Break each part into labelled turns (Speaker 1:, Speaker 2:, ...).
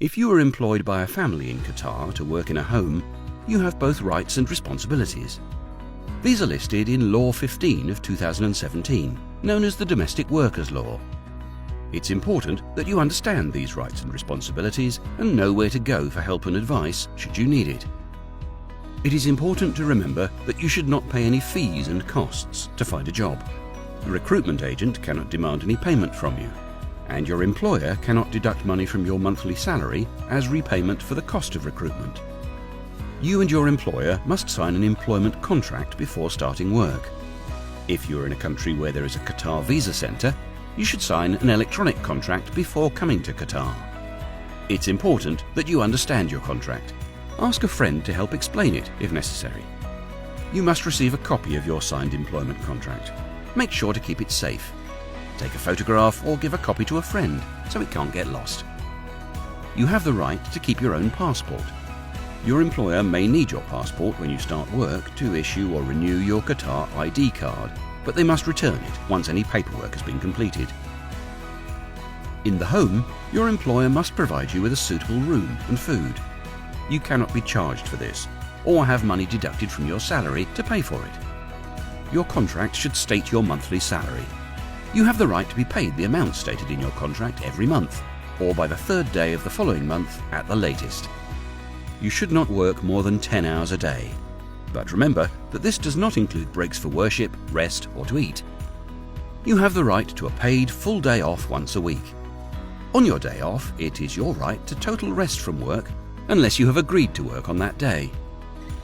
Speaker 1: If you are employed by a family in Qatar to work in a home, you have both rights and responsibilities. These are listed in Law 15 of 2017, known as the Domestic Workers Law. It's important that you understand these rights and responsibilities and know where to go for help and advice should you need it. It is important to remember that you should not pay any fees and costs to find a job. The recruitment agent cannot demand any payment from you, and your employer cannot deduct money from your monthly salary as repayment for the cost of recruitment. You and your employer must sign an employment contract before starting work. If you are in a country where there is a Qatar visa centre, you should sign an electronic contract before coming to Qatar. It's important that you understand your contract. Ask a friend to help explain it if necessary. You must receive a copy of your signed employment contract. Make sure to keep it safe. Take a photograph or give a copy to a friend so it can't get lost. You have the right to keep your own passport. Your employer may need your passport when you start work to issue or renew your Qatar ID card, but they must return it once any paperwork has been completed. In the home, your employer must provide you with a suitable room and food. You cannot be charged for this or have money deducted from your salary to pay for it. Your contract should state your monthly salary. You have the right to be paid the amount stated in your contract every month, or by the third day of the following month at the latest. You should not work more than 10 hours a day. But remember that this does not include breaks for worship, rest, or to eat. You have the right to a paid full day off once a week. On your day off, it is your right to total rest from work unless you have agreed to work on that day.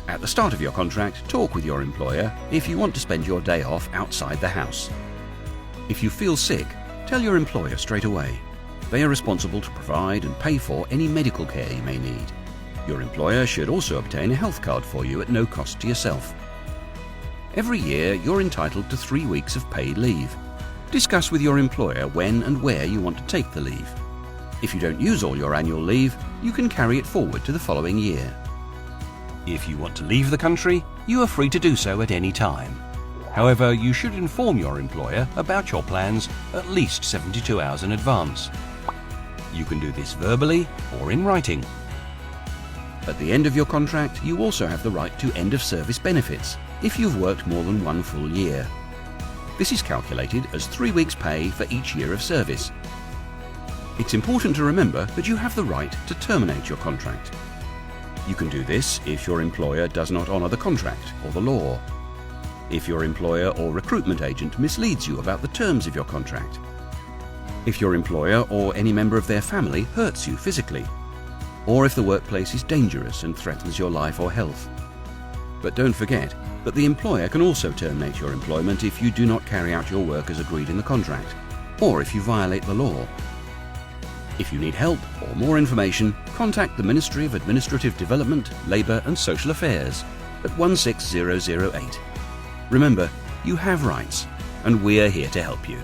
Speaker 1: At the start of your contract, talk with your employer if you want to spend your day off outside the house. If you feel sick, tell your employer straight away. They are responsible to provide and pay for any medical care you may need. Your employer should also obtain a health card for you at no cost to yourself. Every year, you're entitled to 3 weeks of paid leave. Discuss with your employer when and where you want to take the leave. If you don't use all your annual leave, you can carry it forward to the following year. If you want to leave the country, you are free to do so at any time. However, you should inform your employer about your plans at least 72 hours in advance. You can do this verbally or in writing. At the end of your contract, you also have the right to end-of-service benefits if you've worked more than 1 full year. This is calculated as 3 weeks' pay for each year of service. It's important to remember that you have the right to terminate your contract. You can do this if your employer does not honour the contract or the law, if your employer or recruitment agent misleads you about the terms of your contract, if your employer or any member of their family hurts you physically, or if the workplace is dangerous and threatens your life or health. But don't forget that the employer can also terminate your employment if you do not carry out your work as agreed in the contract, or if you violate the law. If you need help or more information, contact the Ministry of Administrative Development, Labour and Social Affairs at 16008. Remember, you have rights, and we are here to help you.